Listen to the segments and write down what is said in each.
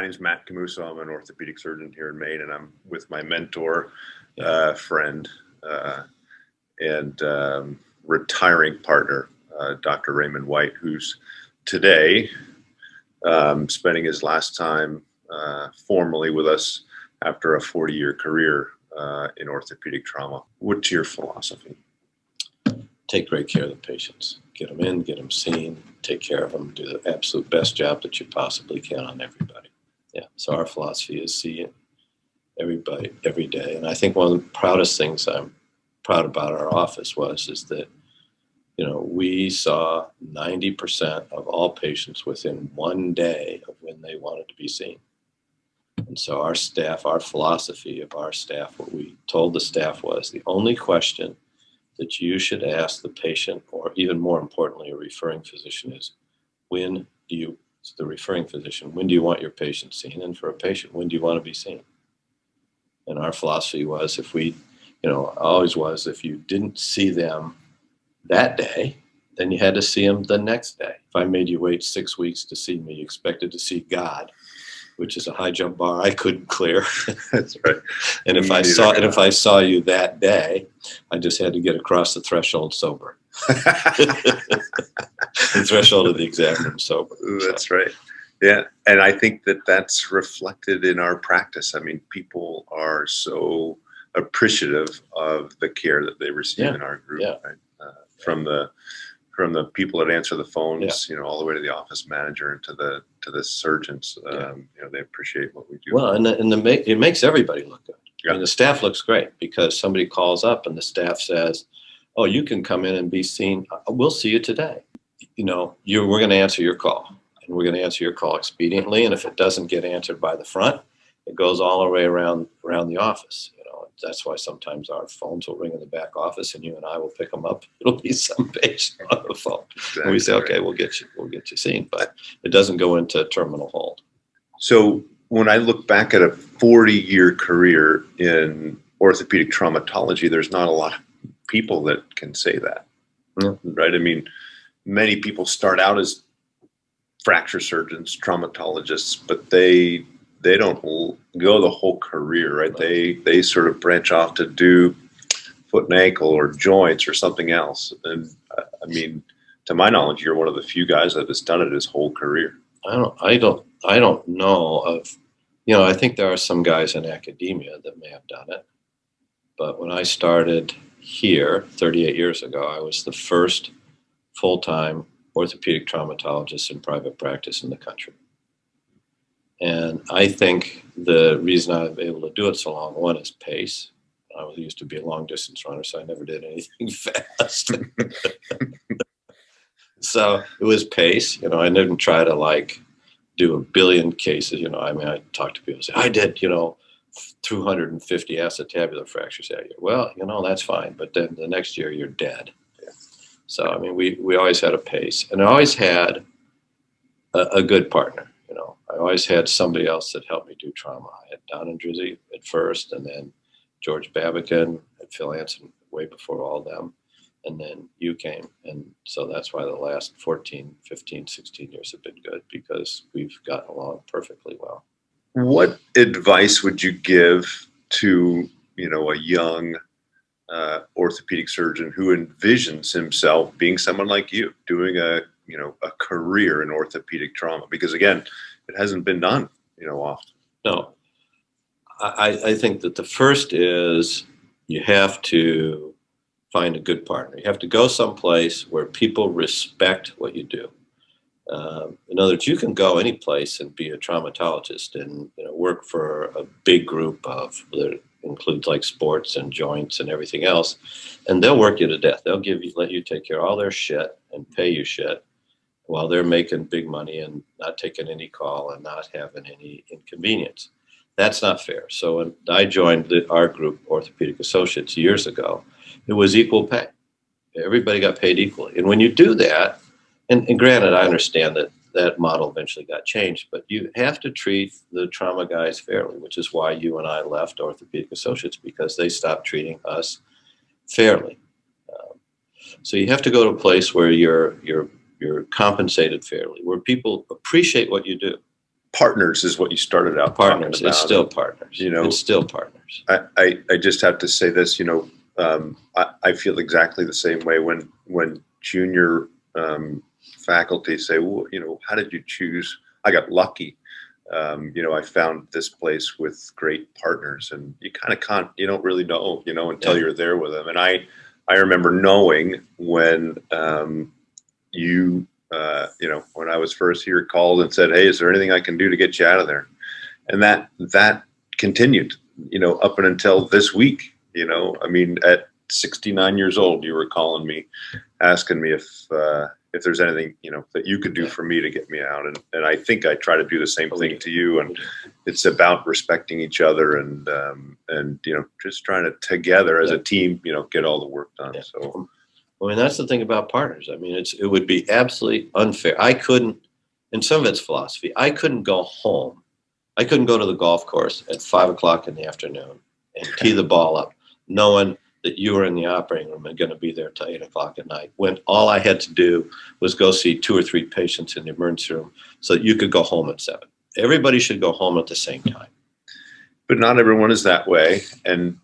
My name's Matt Camuso. I'm an orthopedic surgeon here in Maine, and I'm with my mentor, friend, and retiring partner, Dr. Raymond White, who's today spending his last time formally with us after a 40-year career in orthopedic trauma. What's your philosophy? Take great care of the patients. Get them in, get them seen, take care of them, do the absolute best job that you possibly can on everybody. Yeah, so our philosophy is see everybody every day. And I think one of the proudest things I'm proud about our office is that, we saw 90% of all patients within one day of when they wanted to be seen. And so our staff, our philosophy of our staff, what we told the staff was the only question that you should ask the patient, or even more importantly, a referring physician, is when do you want your patient seen? And for a patient, when do you want to be seen? And our philosophy was if you didn't see them that day, then you had to see them the next day. If I made you wait 6 weeks to see me, you expected to see God, which is a high jump bar I couldn't clear. That's right. And if I saw you that day, I just had to get across the threshold sober. The threshold of the exam room sober. That's right. Yeah. And I think that that's reflected in our practice. I mean, people are so appreciative of the care that they receive in our group, right? From the people that answer the phones, all the way to the office manager and to the surgeons. They appreciate what we do. Well, and it makes everybody look good. Yeah. I mean, the staff looks great because somebody calls up and the staff says, "Oh, you can come in and be seen. We'll see you today. We're going to answer your call, and we're going to answer your call expediently. And if it doesn't get answered by the front, it goes all the way around the office. That's why sometimes our phones will ring in the back office, and you and I will pick them up. It'll be some patient on the phone, and we say, "Okay, we'll get you seen," but it doesn't go into terminal hold. So when I look back at a 40-year career in orthopedic traumatology, there's not a lot of people that can say that, right? I mean, many people start out as fracture surgeons, traumatologists, but they don't go the whole career, right? They sort of branch off to do foot and ankle or joints or something else. And I mean, to my knowledge, you're one of the few guys that has done it his whole career. I don't know of, I think there are some guys in academia that may have done it. But when I started here 38 years ago, I was the first full-time orthopedic traumatologist in private practice in the country. And I think the reason I'm able to do it so long, one is pace. I used to be a long distance runner, so I never did anything fast. So it was pace. I didn't try to do a billion cases. I talked to people and say, I did, 250 acetabular fractures that year. Well, that's fine. But then the next year you're dead. Yeah. So, I mean, we always had a pace, and I always had a good partner. I always had somebody else that helped me do trauma. I had Don and Drizzy at first, and then George Babican and Phil Anson way before all them. And then you came. And so that's why the last 14, 15, 16 years have been good, because we've gotten along perfectly well. What advice would you give to, a young orthopedic surgeon who envisions himself being someone like you, doing a career in orthopedic trauma? Because again, it hasn't been done, often. No, I think that the first is you have to find a good partner. You have to go someplace where people respect what you do. In other words, you can go any place and be a traumatologist and work for a big group that includes like sports and joints and everything else, and they'll work you to death. They'll let you take care of all their shit and pay you shit, while they're making big money and not taking any call and not having any inconvenience. That's not fair. So when I joined our group, Orthopedic Associates, years ago, it was equal pay. Everybody got paid equally. And when you do that, and granted, I understand that model eventually got changed, but you have to treat the trauma guys fairly, which is why you and I left Orthopedic Associates, because they stopped treating us fairly. So you have to go to a place where you're compensated fairly, where people appreciate what you do. partners is what you started out Partners. talking about. It's still partners. You know, it's still partners. I just have to say this, you know, I feel exactly the same way when junior faculty say, well, you know, how did you choose? I got lucky. You know, I found this place with great partners, and you kind of can't, you don't really know, you know, until you're there with them. And I remember knowing when you know, when I was first here, called and said, hey, is there anything I can do to get you out of there? And that continued, you know, up and until this week. You know, I mean, at 69 years old, you were calling me, asking me if there's anything, you know, that you could do for me to get me out. And I think I try to do the same thing to you. And it's about respecting each other and you know, just trying to together as a team, you know, get all the work done. So, I mean, that's the thing about partners. I mean, it would be absolutely unfair. I couldn't, and some of it's philosophy, I couldn't go home. I couldn't go to the golf course at 5 o'clock in the afternoon and tee the ball up, knowing that you were in the operating room and going to be there till 8 o'clock at night, when all I had to do was go see 2 or 3 patients in the emergency room so that you could go home at 7. Everybody should go home at the same time. But not everyone is that way. And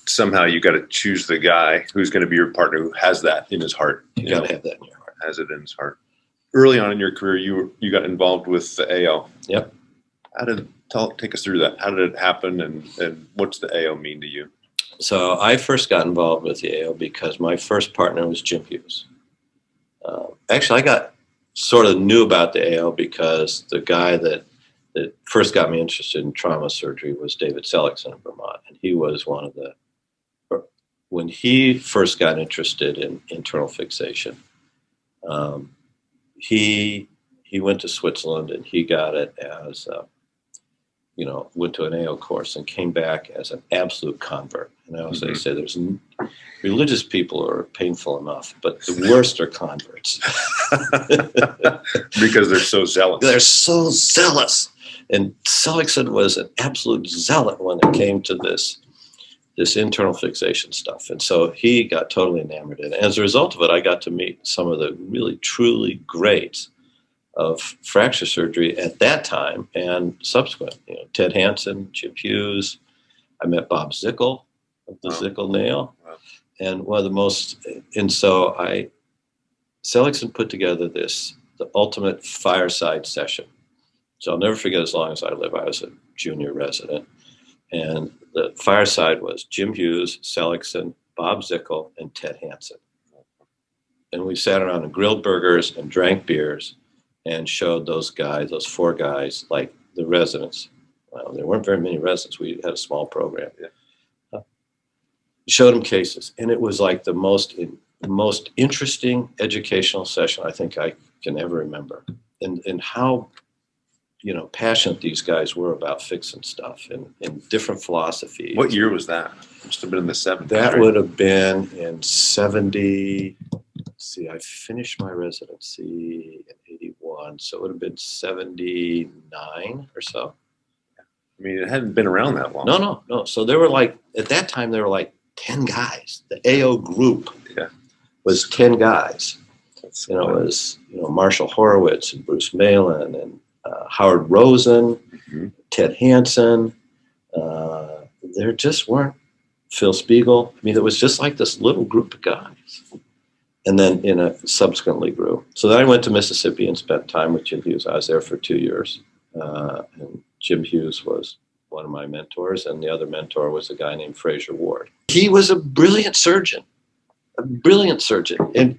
somehow you got to choose the guy who's going to be your partner who has that in his heart. You got to have that in your heart. Has it in his heart. Early on in your career, you got involved with the AO. Yep. Take us through that. How did it happen, and what's the AO mean to you? So I first got involved with the AO because my first partner was Jim Hughes. Actually, I got sort of knew about the AO because the guy that first got me interested in trauma surgery was David Seligson in Vermont, and he was one of the, when he first got interested in internal fixation, he went to Switzerland and he got it as you know, went to an AO course and came back as an absolute convert. And I always say there's religious people are painful enough, but the worst are converts. Because they're so zealous. They're so zealous. And Seligson was an absolute zealot when it came to this internal fixation stuff. And so he got totally enamored in it. And as a result of it, I got to meet some of the really, truly greats of fracture surgery at that time and subsequent. You know, Ted Hansen, Jim Hughes. I met Bob Zickel of the Zickel nail. Wow. And one of the most, and so Seligson put together the ultimate fireside session. So I'll never forget as long as I live. I was a junior resident. And the fireside was Jim Hughes, Seligson, Bob Zickel, and Ted Hansen. And we sat around and grilled burgers and drank beers and showed those guys, those 4 guys, like the residents. Well, there weren't very many residents. We had a small program. Yeah. Showed them cases. And it was like the most interesting educational session I think I can ever remember. And how, you know, passionate these guys were about fixing stuff and different philosophies. What year was that? Must have been in the 70s. That would have been in 70. Let's see, I finished my residency in 81, so it would have been 79 or so. I mean, it hadn't been around that long. No. So there were like, at that time, there were like 10 guys. The AO group was 10 guys. That's it was, you know, Marshall Horowitz and Bruce Malin and Howard Rosen, Ted Hansen. There just weren't, Phil Spiegel. I mean, it was just like this little group of guys. And then subsequently grew. So then I went to Mississippi and spent time with Jim Hughes. I was there for 2 years. And Jim Hughes was one of my mentors, and the other mentor was a guy named Fraser Ward. He was a brilliant surgeon. And,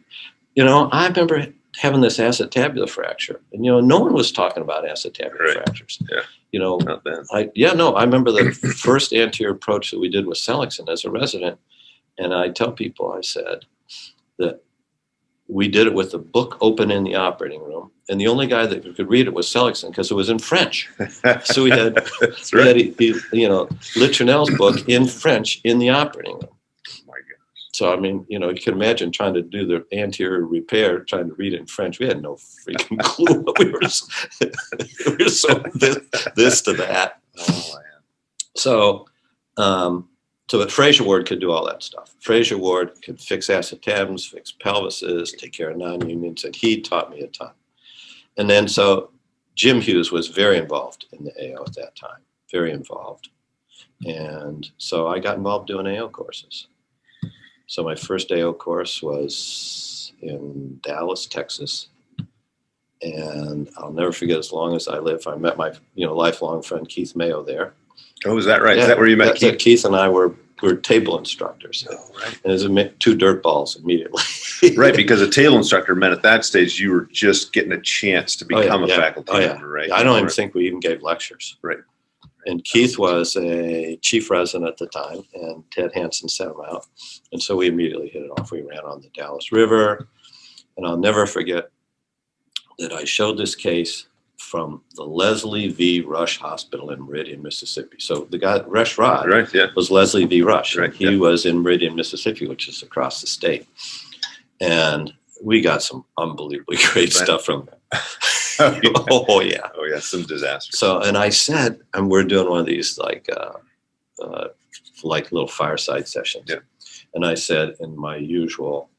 you know, I remember having this acetabular fracture. And, you know, no one was talking about acetabular fractures. Yeah. You know, I remember the first anterior approach that we did with Seligson as a resident. And I tell people, I said that we did it with the book open in the operating room. And the only guy that could read it was Seligson because it was in French. So we had, you know, Litrinel's book in French in the operating room. So, I mean, you know, you can imagine trying to do the anterior repair, trying to read it in French. We had no freaking clue. we were so this to that. Oh, man. So, but Fraser Ward could do all that stuff. Fraser Ward could fix acetabulums, fix pelvises, take care of non-unions, and he taught me a ton. And then so Jim Hughes was very involved in the AO at that time, very involved. And so I got involved doing AO courses. So my first AO course was in Dallas, Texas. And I'll never forget, as long as I live, I met my lifelong friend Keith Mayo there. Oh, is that right? Yeah, is that where you met Keith? Keith and I were table instructors. Oh, right. And it was 2 dirt balls immediately. Right, because a table instructor meant at that stage you were just getting a chance to become a faculty member, right? I don't even think we even gave lectures. Right. And Keith was a chief resident at the time, and Ted Hansen sent him out. And so we immediately hit it off. We ran on the Dallas River. And I'll never forget that I showed this case from the Leslie V. Rush Hospital in Meridian, Mississippi. So the guy, Rush Rod, was Leslie V. Rush. Right, he was in Meridian, Mississippi, which is across the state. And we got some unbelievably great stuff from them. Oh, yeah. Oh, yeah, some disasters. So, and I said, and we're doing one of these like little fireside sessions. Yeah. And I said, in my usual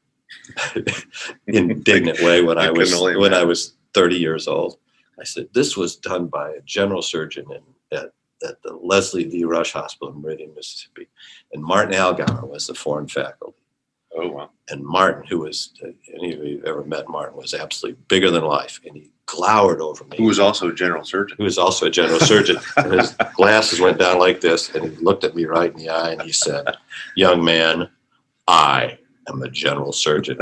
indignant way, when I was 30 years old, I said, this was done by a general surgeon at the Leslie V. Rush Hospital in Meridian, Mississippi. And Martin Algarve was the foreign faculty. Oh, wow. And Martin, who was, any of you ever met Martin, was absolutely bigger than life. And he glowered over me. Who was also a general surgeon. And his glasses went down like this, and he looked at me right in the eye, and he said, young man, I am a general surgeon.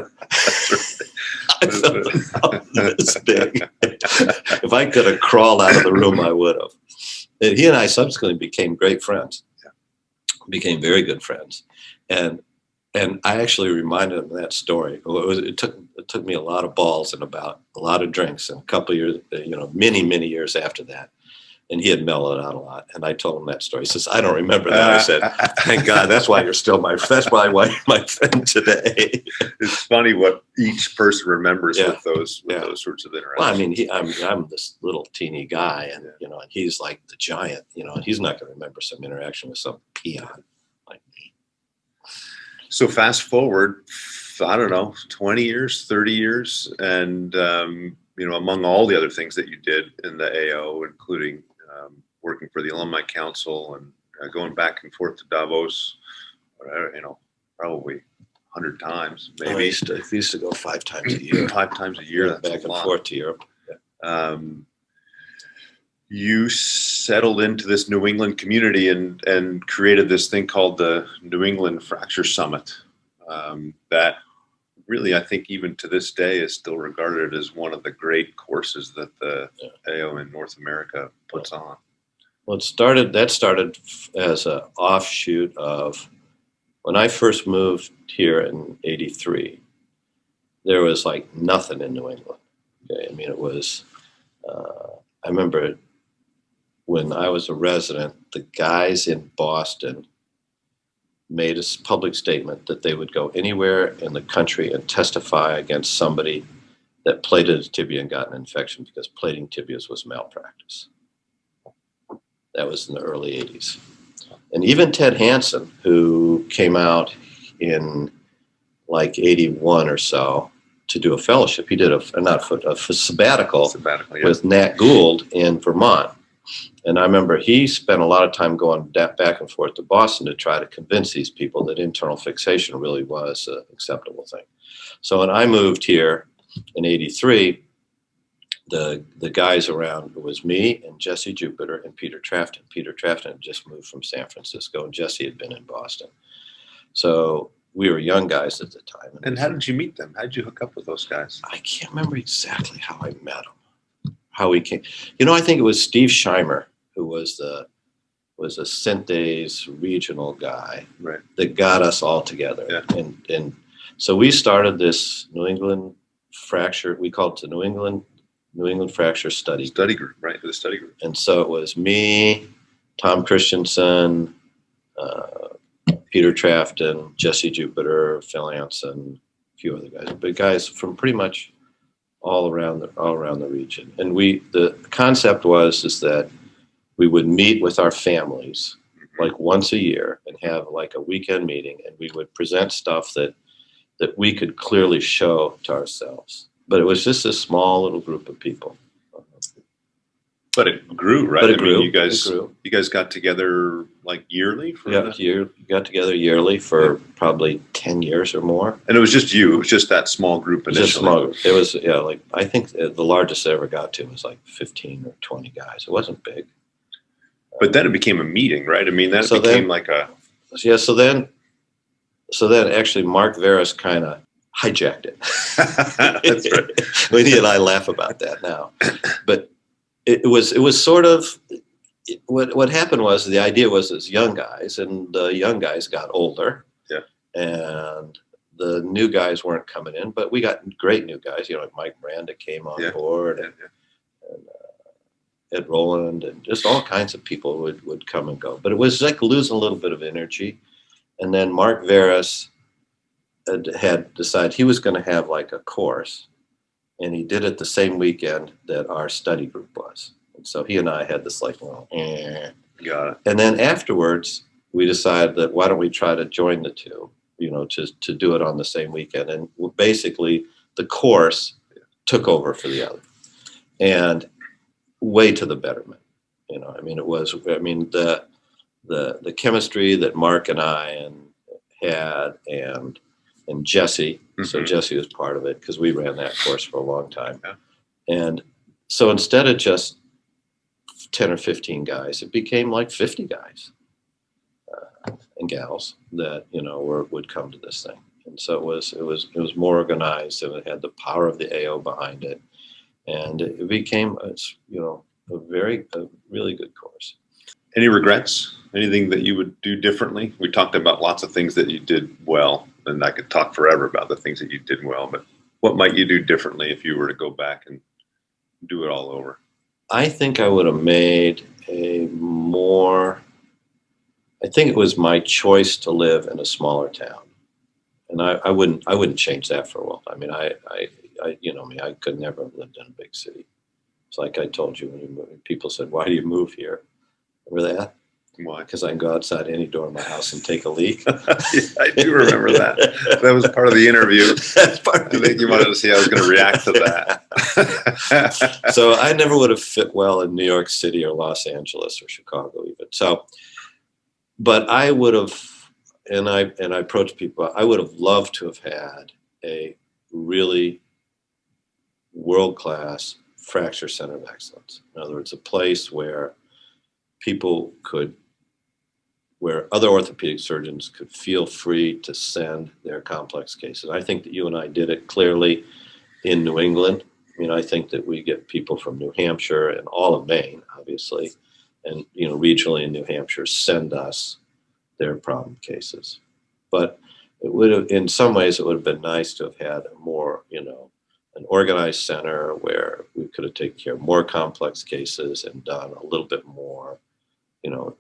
I felt this big. If I could have crawled out of the room, I would have. And he and I subsequently became great friends. Yeah. Became very good friends. And I actually reminded him of that story. It took me a lot of balls and about a lot of drinks, and a couple of years, many years after that. And he had mellowed out a lot. And I told him that story. He says, I don't remember that. I said, thank God, that's why you're still that's why you're my friend today. It's funny what each person remembers with those sorts of interactions. Well, I mean, I'm this little teeny guy, and and he's like the giant, and he's not going to remember some interaction with some peon like me. So fast forward, I don't know, 20 years, 30 years, and among all the other things that you did in the AO, including working for the Alumni Council and going back and forth to Davos, probably 100 times, maybe. I used to go 5 times a year. 5 times a year. That's back and forth to Europe. Yeah. You settled into this New England community and created this thing called the New England Fracture Summit. That really, I think, even to this day, is still regarded as one of the great courses that the AO in North America puts on. Well, that started as an offshoot of when I first moved here in '83. There was like nothing in New England. Okay, I mean, it was. I remember when I was a resident, the guys in Boston made a public statement that they would go anywhere in the country and testify against somebody that plated a tibia and got an infection because plating tibias was malpractice. That was in the early 80s. And even Ted Hansen, who came out in like 81 or so to do a fellowship, he did a sabbatical with Nat Gould in Vermont. And I remember he spent a lot of time going back and forth to Boston to try to convince these people that internal fixation really was an acceptable thing. So when I moved here in '83, the guys around, it was me and Jesse Jupiter and Peter Trafton. Peter Trafton had just moved from San Francisco, and Jesse had been in Boston. So we were young guys at the time. And how did you meet them? How did you hook up with those guys? I can't remember exactly how I met them. How we came. I think it was Steve Scheimer, who was a Synthase regional guy, right, that got us all together. Yeah. And so we started this New England fracture. We called it the New England Fracture Study Group, right? The study group. And so it was me, Tom Christensen, Peter Trafton, Jesse Jupiter, Phil Anson, a few other guys, but guys from pretty much all around the region. And the concept is that we would meet with our families like once a year and have like a weekend meeting, and we would present stuff that we could clearly show to ourselves. But it was just a small little group of people. But it grew, right? But it grew. You guys got together like yearly? Got together yearly for probably 10 years or more. And it was just you. It was just that small group initially. Just small group. It was, like, I think the largest I ever got to was like 15 or 20 guys. It wasn't big. But then it became a meeting, right? I mean, then it became like a... Yeah, so then actually Mark Veras kind of hijacked it. That's right. He and I laugh about that now. But it was sort of... What happened was the idea was as young guys, and the young guys got older. Yeah. And the new guys weren't coming in, but we got great new guys, like Mike Miranda came on board, and Ed Rowland, and just all kinds of people would come and go. But it was like losing a little bit of energy. And then Mark Veras had decided he was going to have like a course, and he did it the same weekend that our study group was. And so he and I had this like, Got it. And then afterwards, we decided that why don't we try to join the two, to do it on the same weekend. And basically the course took over for the other, and way to the betterment. It was, the chemistry that Mark and I had and Jesse. Mm-hmm. So Jesse was part of it because we ran that course for a long time. Yeah. And so instead of just 10 or 15 guys, it became like 50 guys and gals that would come to this thing. And so it was more organized, and it had the power of the AO behind it, and it became a really good course. Any regrets? Anything that you would do differently? We talked about lots of things that you did well, and I could talk forever about the things that you did well, but what might you do differently if you were to go back and do it all over? I think I would have made I think it was my choice to live in a smaller town. And I wouldn't change that for a world. I mean, I could never have lived in a big city. It's like I told you when people said, "Why do you move here?" Remember that? Why? Because I can go outside any door in my house and take a leak. Yeah, I do remember that. That was part of the interview. I think you wanted to see how I was going to react to that. So I never would have fit well in New York City or Los Angeles or Chicago even. So, but I would have, and I approached people, I would have loved to have had a really world-class fracture center of excellence. In other words, a place where where other orthopedic surgeons could feel free to send their complex cases. I think that you and I did it clearly in New England. I think that we get people from New Hampshire and all of Maine, obviously, and regionally in New Hampshire send us their problem cases. But it would have, in some ways, it would have been nice to have had a more, an organized center where we could have taken care of more complex cases and done a little bit more,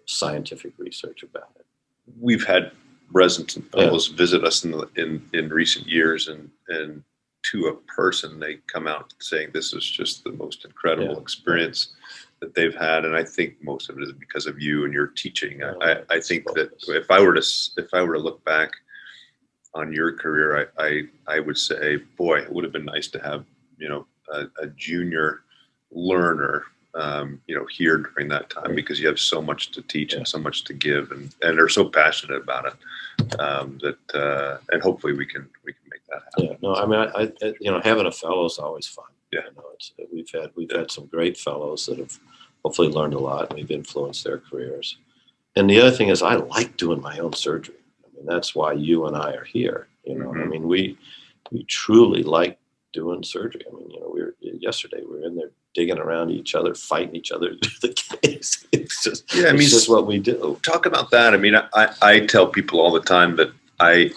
scientific research about it. We've had residents and fellows visit us in recent years, and to a person, they come out saying this is just the most incredible experience that they've had, and I think most of it is because of you and your teaching. I think that if I were to look back on your career, I would say, boy, it would have been nice to have a junior learner here during that time, because you have so much to teach and so much to give, and are so passionate about it that and hopefully we can make that happen. Yeah, no, I mean, having a fellow is always fun. Yeah, we've had some great fellows that have hopefully learned a lot, and we've influenced their careers. And the other thing is, I like doing my own surgery. I mean, that's why you and I are here. I mean, we truly like doing surgery. I mean, yesterday we were in there digging around each other, fighting each other through the case. It's just what we do. Talk about that. I mean, I tell people all the time that I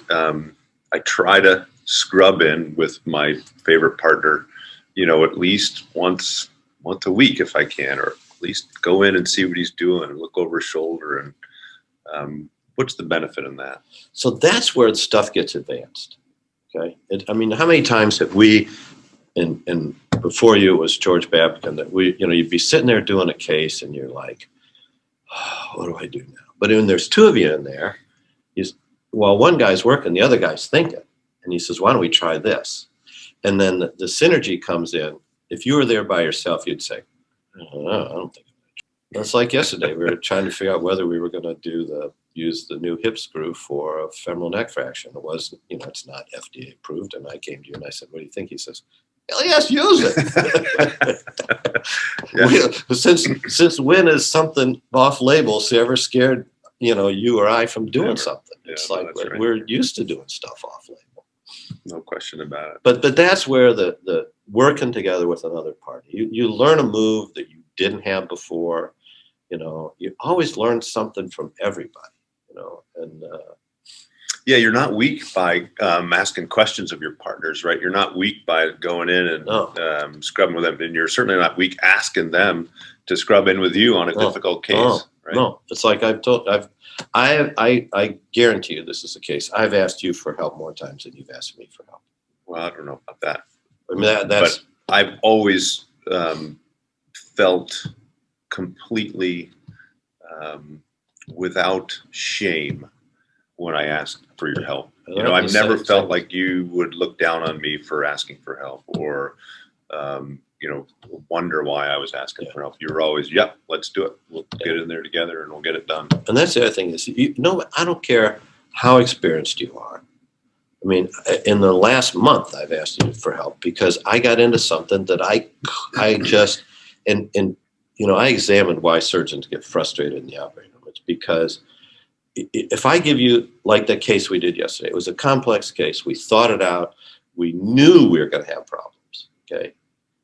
try to scrub in with my favorite partner, at least once a week if I can, or at least go in and see what he's doing and look over his shoulder. And what's the benefit in that? So that's where the stuff gets advanced. Okay. I mean, how many times have we, and before you it was George Babkin, that you'd be sitting there doing a case and you're like, oh, what do I do now? But when there's two of you in there, while one guy's working, the other guy's thinking. And he says, why don't we try this? And then the synergy comes in. If you were there by yourself, you'd say, I don't think it's like yesterday. We were trying to figure out whether we were going to use the new hip screw for a femoral neck fracture. It wasn't, it's not FDA approved. And I came to you and I said, "What do you think?" He says, "Hell yes, use it." Since when is something off label ever scared you or I from doing something? It's right. We're used to doing stuff off label. No question about it. But that's where the working together with another party, you learn a move that you didn't have before. You always learn something from everybody. And you're not weak by asking questions of your partners, right? You're not weak by going in and scrubbing with them, and you're certainly not weak asking them to scrub in with you on a difficult case. Right? No, it's like I guarantee you this is the case. I've asked you for help more times than you've asked me for help. Well, I don't know about that. I mean, that's. But I've always felt completely without shame when I asked for your help. I've never felt like you would look down on me for asking for help or, wonder why I was asking for help. You were always, "Yep, let's do it. We'll get in there together and we'll get it done." And that's the other thing is, I don't care how experienced you are. I mean, in the last month, I've asked you for help because I got into something that I just, I examined why surgeons get frustrated in the operating room. It's because if I give you, like the case we did yesterday, it was a complex case. We thought it out. We knew we were going to have problems, okay?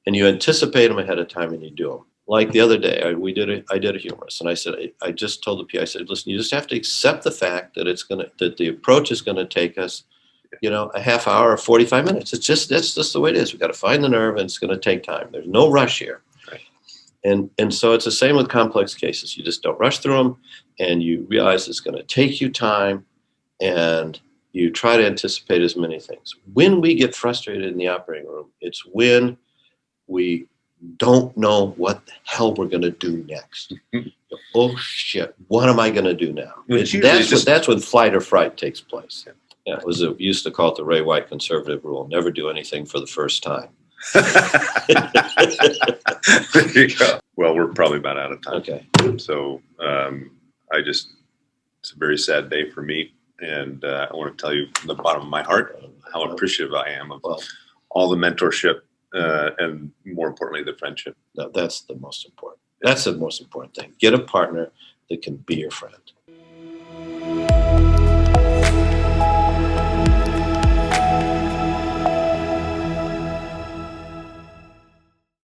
And you anticipate them ahead of time and you do them. Like the other day, I did a humerus, and I said, I just told the PI, I said, "Listen, you just have to accept the fact that that the approach is going to take us, a half hour or 45 minutes. That's just the way it is. We've got to find the nerve, and it's going to take time. There's no rush here." And so it's the same with complex cases. You just don't rush through them, and you realize it's going to take you time, and you try to anticipate as many things. When we get frustrated in the operating room, it's when we don't know what the hell we're going to do next. Oh shit! What am I going to do now? That's when flight or fright takes place. Yeah, we used to call it the Ray White conservative rule: never do anything for the first time. There you go. Well, we're probably about out of time. Okay. So it's a very sad day for me. And I want to tell you from the bottom of my heart how appreciative I am of all the mentorship and more importantly, the friendship. No, that's the most important. That's the most important thing. Get a partner that can be your friend.